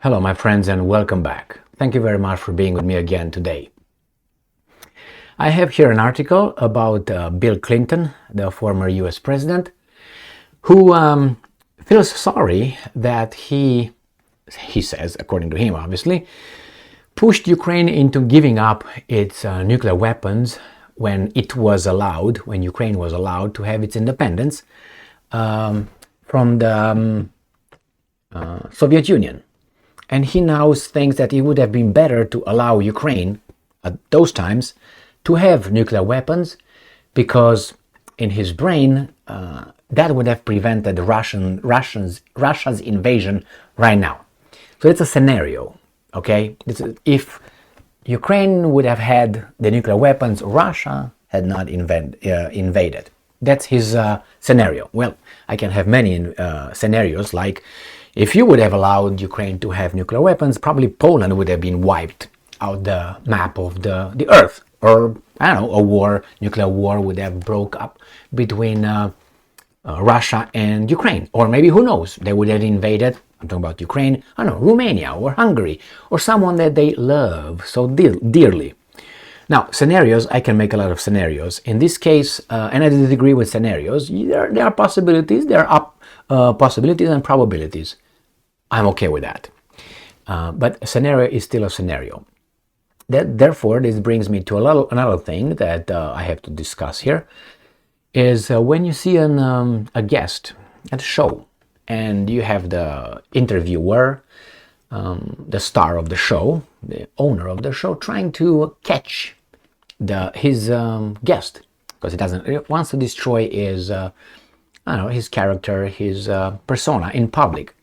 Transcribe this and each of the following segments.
Hello, my friends, and welcome back. Thank you very much for being with me again today. I have here an article about Bill Clinton, the former US president, who feels sorry that he says, according to him obviously, pushed Ukraine into giving up its nuclear weapons when Ukraine was allowed to have its independence from the Soviet Union. And he now thinks that it would have been better to allow Ukraine at those times to have nuclear weapons, because in his brain that would have prevented Russia's invasion right now. So it's a scenario, okay? If Ukraine would have had the nuclear weapons, Russia had not invaded. That's his scenario. Well, I can have many scenarios, like if you would have allowed Ukraine to have nuclear weapons, probably Poland would have been wiped out the map of the earth. Or, I don't know, nuclear war would have broke up between Russia and Ukraine. Or maybe, who knows, they would have invaded, I'm talking about Ukraine, I don't know, Romania or Hungary, or someone that they love so dearly. Now, scenarios, I can make a lot of scenarios. In this case, and I disagree with scenarios, there are possibilities, there are possibilities and probabilities. I'm okay with that. But a scenario is still a scenario. Therefore, this brings me to another thing that I have to discuss here, is when you see a guest at a show, and you have the interviewer, the star of the show, the owner of the show, trying to catch his guest, because he wants to destroy his character, his persona in public.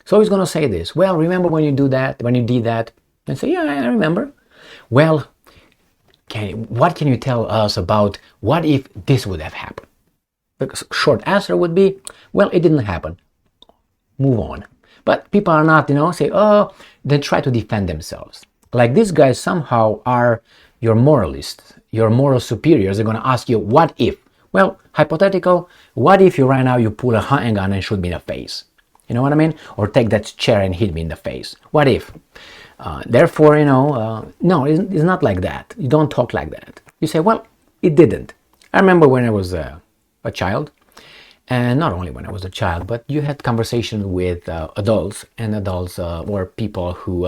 So he's going to say this: well, remember when you did that? And say, yeah, I remember. Well, what can you tell us about what if this would have happened? The short answer would be, well, it didn't happen. Move on. But people are not, say, oh, they try to defend themselves. Like these guys somehow are your moralists, your moral superiors. They're going to ask you, what if? Well, hypothetical, what if right now you pull a handgun and shoot me in the face? You know what I mean? Or take that chair and hit me in the face. What if? Therefore, no, it's not like that. You don't talk like that. You say, well, it didn't. I remember when I was a child, and not only when I was a child, but you had conversation with adults, and adults were people who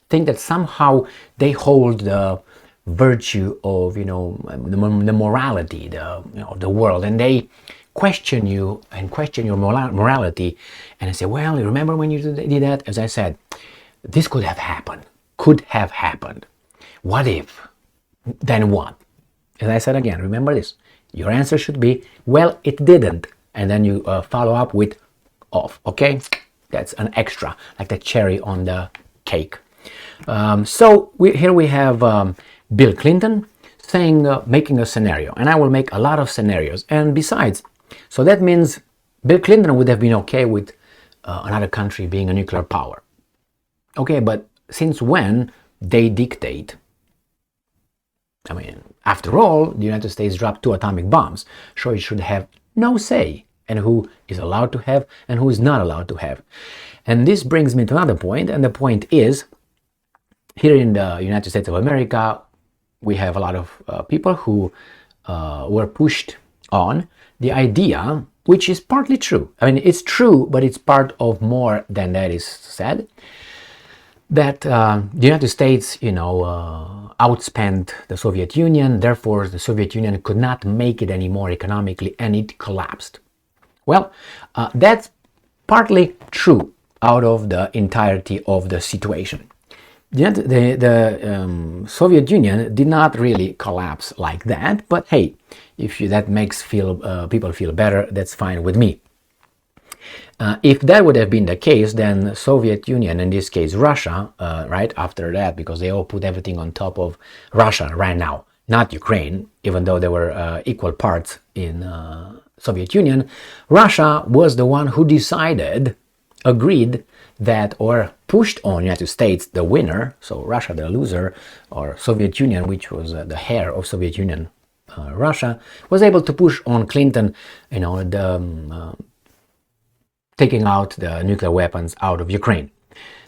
think that somehow they hold the virtue of, the morality, the world, and they question you and question your morality, and I say, well, you remember when you did that? As I said, this could have happened. What if? Then what? As I said again, remember this. Your answer should be, well, it didn't. And then you follow up with off, okay? That's an extra, like the cherry on the cake. So here we have Bill Clinton saying, making a scenario. And I will make a lot of scenarios. And besides, so that means Bill Clinton would have been okay with another country being a nuclear power. Okay, but since when they dictate? I mean, after all, the United States dropped 2 atomic bombs, so it should have no say in who is allowed to have and who is not allowed to have. And this brings me to another point, and the point is, here in the United States of America, we have a lot of people who were pushed on the idea, which is partly true. I mean, it's true, but it's part of more than that is said, that the United States, outspent the Soviet Union. Therefore, the Soviet Union could not make it anymore economically, and it collapsed. Well, that's partly true out of the entirety of the situation. The Soviet Union did not really collapse like that, but hey, if that makes people feel better, that's fine with me. If that would have been the case, then the Soviet Union, in this case Russia, right after that, because they all put everything on top of Russia right now, not Ukraine, even though there were equal parts in Soviet Union, Russia was the one who agreed that, or pushed on United States, the winner, so Russia the loser, or Soviet Union, which was the heir of Soviet Union, Russia, was able to push on Clinton, taking out the nuclear weapons out of Ukraine.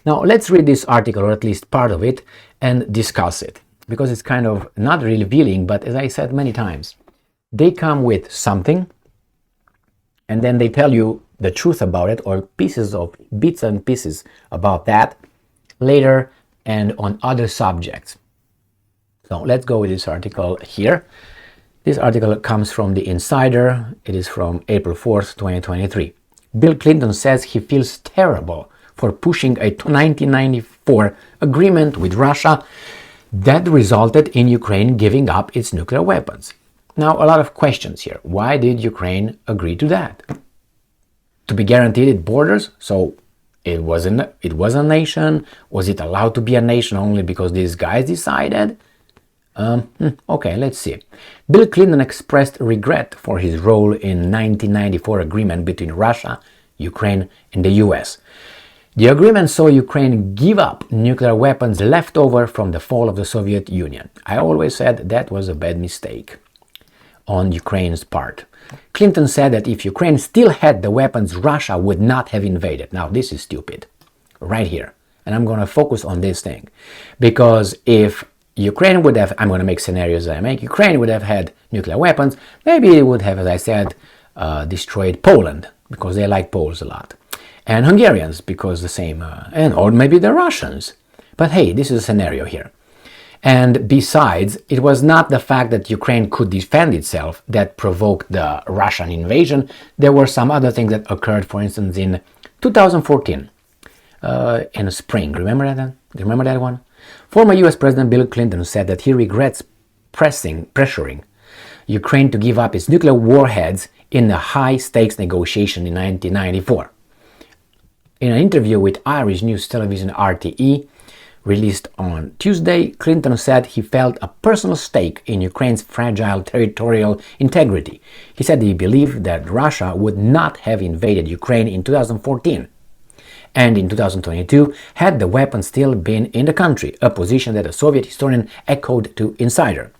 Now let's read this article, or at least part of it, and discuss it, because it's kind of not really revealing, but as I said many times, they come with something and then they tell you the truth about it, or bits and pieces about that later and on other subjects. So let's go with this article here. This article comes from the Insider. It is from April 4th, 2023. Bill Clinton says he feels terrible for pushing a 1994 agreement with Russia that resulted in Ukraine giving up its nuclear weapons. Now, a lot of questions here. Why did Ukraine agree to that? To be guaranteed its borders? So it was a nation? Was it allowed to be a nation only because these guys decided? Okay, let's see. Bill Clinton expressed regret for his role in 1994 agreement between Russia, Ukraine, and the US. The agreement saw Ukraine give up nuclear weapons left over from the fall of the Soviet Union. I always said that was a bad mistake on Ukraine's part. Clinton said that if Ukraine still had the weapons, Russia would not have invaded. Now, this is stupid, right here. And I'm going to focus on this thing. Because if Ukraine would have, I'm going to make scenarios that I make, Ukraine would have had nuclear weapons, maybe it would have, as I said, destroyed Poland, because they like Poles a lot. And Hungarians, because the same, or maybe the Russians. But hey, this is a scenario here. And besides, it was not the fact that Ukraine could defend itself that provoked the Russian invasion. There were some other things that occurred, for instance, in 2014, in the spring. Remember that? Do you remember that one? Former US President Bill Clinton said that he regrets pressuring Ukraine to give up its nuclear warheads in a high-stakes negotiation in 1994. In an interview with Irish news television RTE, released on Tuesday, Clinton said he felt a personal stake in Ukraine's fragile territorial integrity. He said he believed that Russia would not have invaded Ukraine in 2014 and in 2022 had the weapons still been in the country, a position that a Soviet historian echoed to Insider.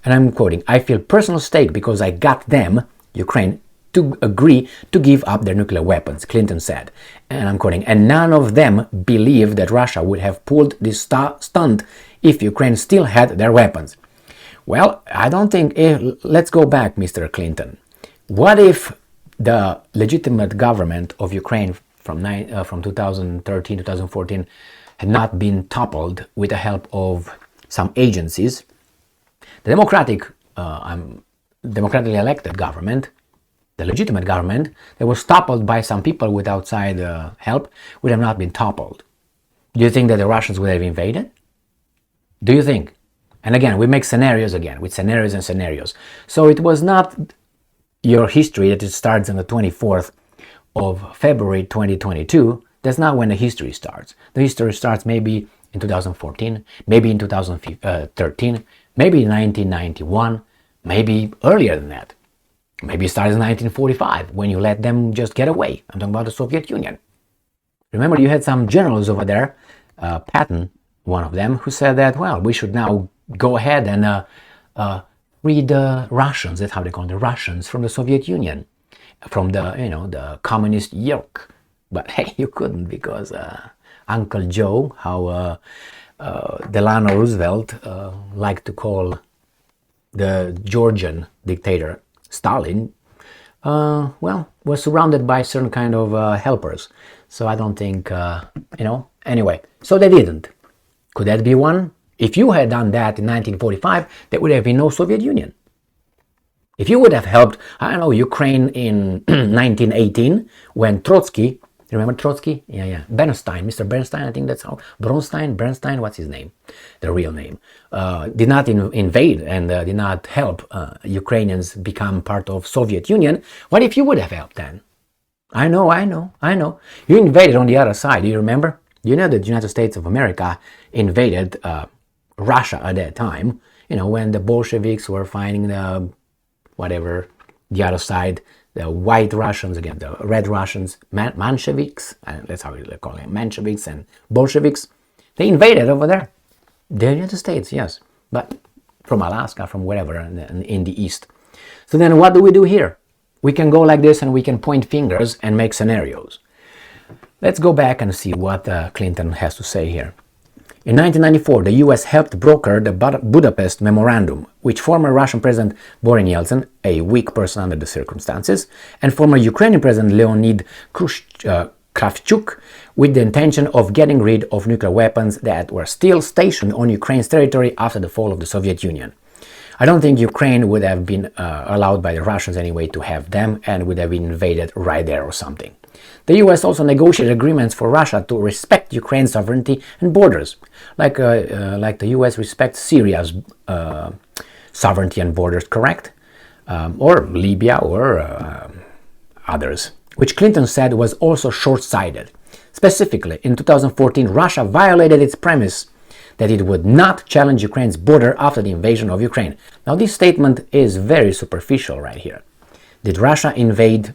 And I'm quoting, "I feel personal stake because I got them," Ukraine, to agree to give up their nuclear weapons, Clinton said. And I'm quoting, "And none of them believed that Russia would have pulled this stunt if Ukraine still had their weapons." Well, I don't think, let's go back, Mr. Clinton. What if the legitimate government of Ukraine from 2013, 2014 had not been toppled with the help of some agencies? The democratically elected government, the legitimate government that was toppled by some people with outside help, would have not been toppled. Do you think that the Russians would have invaded? Do you think? And again, we make scenarios again, with scenarios and scenarios. So it was not your history that it starts on the 24th of February 2022. That's not when the history starts. The history starts maybe in 2014, maybe in 2013, maybe in 1991, maybe earlier than that. Maybe it started in 1945, when you let them just get away. I'm talking about the Soviet Union. Remember, you had some generals over there, Patton, one of them, who said that, well, we should now go ahead and free the Russians, that's how they call them, the Russians, from the Soviet Union, from the, the communist yoke. But hey, you couldn't, because Uncle Joe, how Delano Roosevelt liked to call the Georgian dictator, Stalin, was surrounded by certain kind of helpers. So I don't think, anyway, so they didn't. Could that be one? If you had done that in 1945, there would have been no Soviet Union. If you would have helped, I don't know, Ukraine in 1918, when Trotsky, remember Trotsky? Yeah. Bernstein, Mr. Bernstein, I think that's how. Bernstein, what's his name? The real name. Did not invade and did not help Ukrainians become part of Soviet Union. What if you would have helped then? I know. You invaded on the other side, do you remember? You know that the United States of America invaded Russia at that time, when the Bolsheviks were fighting the the other side, the white Russians against the red Russians, Mensheviks, that's how we call them, Mensheviks and Bolsheviks. They invaded over there. The United States, yes, but from Alaska, from wherever in the east. So then what do we do here? We can go like this and we can point fingers and make scenarios. Let's go back and see what Clinton has to say here. In 1994, the US helped broker the Budapest Memorandum, which former Russian President Boris Yeltsin, a weak person under the circumstances, and former Ukrainian President Leonid Kravchuk, with the intention of getting rid of nuclear weapons that were still stationed on Ukraine's territory after the fall of the Soviet Union. I don't think Ukraine would have been allowed by the Russians anyway to have them and would have been invaded right there or something. The US also negotiated agreements for Russia to respect Ukraine's sovereignty and borders, like the US respects Syria's sovereignty and borders, correct? Or Libya or others, which Clinton said was also short-sighted. Specifically, in 2014, Russia violated its premise that it would not challenge Ukraine's border after the invasion of Ukraine. Now, this statement is very superficial right here. Did Russia invade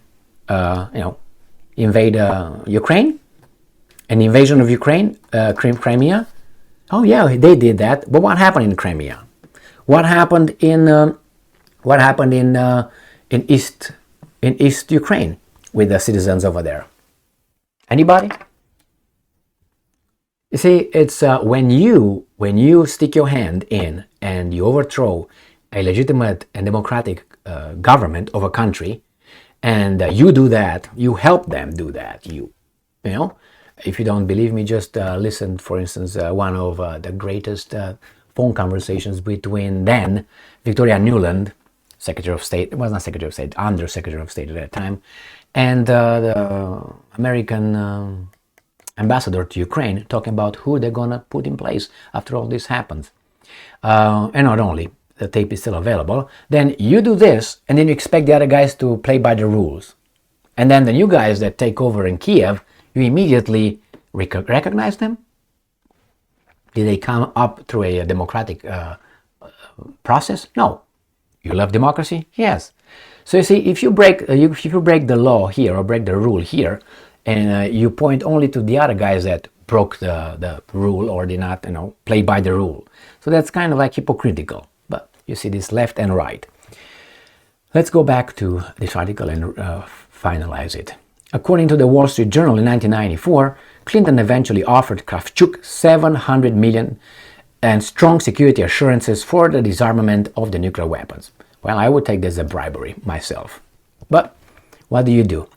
Ukraine? An invasion of Ukraine, Crimea? Oh yeah, they did that. But what happened in Crimea? What happened in East Ukraine with the citizens over there? Anybody? You see, it's when you stick your hand in and you overthrow a legitimate and democratic government of a country, and you do that, you help them do that. You know, if you don't believe me, just listen, for instance, one of the greatest phone conversations between then Victoria Nuland, Secretary of State, it was not Secretary of State, Under Secretary of State at that time, and the American ambassador to Ukraine, talking about who they're gonna put in place after all this happens. And not only, the tape is still available, then you do this, and then you expect the other guys to play by the rules. And then the new guys that take over in Kiev, you immediately recognize them? Did they come up through a democratic process? No. You love democracy? Yes. So you see, if you break the law here or break the rule here, and you point only to the other guys that broke the rule or did not, play by the rule. So that's kind of like hypocritical. But you see this left and right. Let's go back to this article and finalize it. According to the Wall Street Journal in 1994, Clinton eventually offered Kravchuk $700 million and strong security assurances for the disarmament of the nuclear weapons. Well, I would take this as a bribery myself. But what do?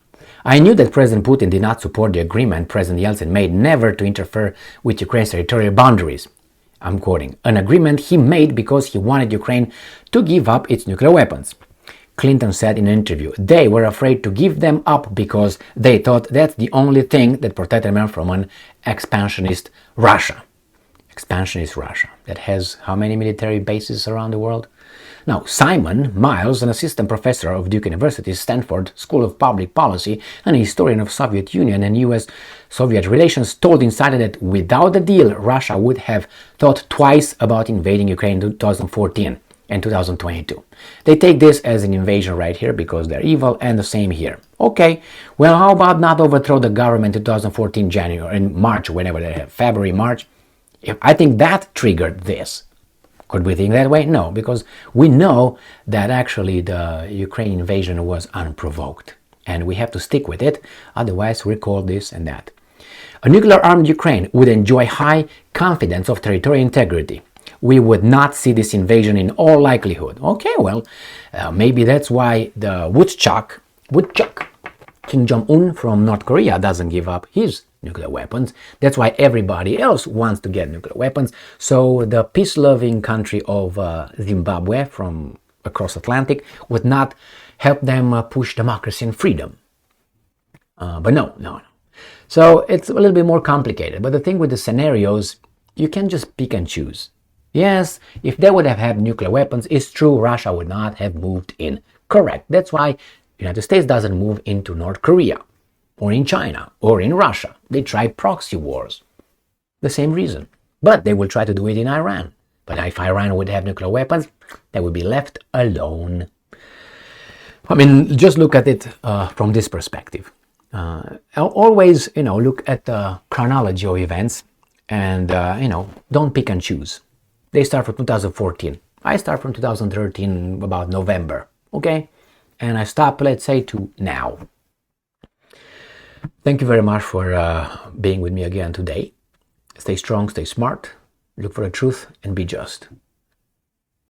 I knew that President Putin did not support the agreement President Yeltsin made never to interfere with Ukraine's territorial boundaries. I'm quoting, an agreement he made because he wanted Ukraine to give up its nuclear weapons. Clinton said in an interview, they were afraid to give them up because they thought that's the only thing that protected them from an expansionist Russia. Expansionist Russia that has how many military bases around the world? Now, Simon Miles, an assistant professor of Duke University's Stanford School of Public Policy and a historian of Soviet Union and US-Soviet relations, told Insider that without the deal, Russia would have thought twice about invading Ukraine in 2014 and 2022. They take this as an invasion right here because they're evil, and the same here. Okay, well, how about not overthrow the government in 2014 January, in March, whenever they have, February, March? I think that triggered this. Could we think that way? No, because we know that actually the Ukraine invasion was unprovoked. And we have to stick with it, otherwise we call this and that. A nuclear-armed Ukraine would enjoy high confidence of territorial integrity. We would not see this invasion in all likelihood. Okay, well, maybe that's why the Woodchuck, Kim Jong-un from North Korea doesn't give up his nuclear weapons. That's why everybody else wants to get nuclear weapons. So the peace-loving country of Zimbabwe from across Atlantic would not help them push democracy and freedom. But no. So it's a little bit more complicated. But the thing with the scenarios, you can just pick and choose. Yes, if they would have had nuclear weapons, it's true Russia would not have moved in. Correct. That's why the United States doesn't move into North Korea, or in China, or in Russia. They try proxy wars. The same reason. But they will try to do it in Iran. But if Iran would have nuclear weapons, they would be left alone. I mean, just look at it from this perspective. Always, look at the chronology of events and, don't pick and choose. They start from 2014. I start from 2013, about November, okay? And I stop, let's say, to now. Thank you very much for being with me again today. Stay strong, stay smart, look for the truth, and be just.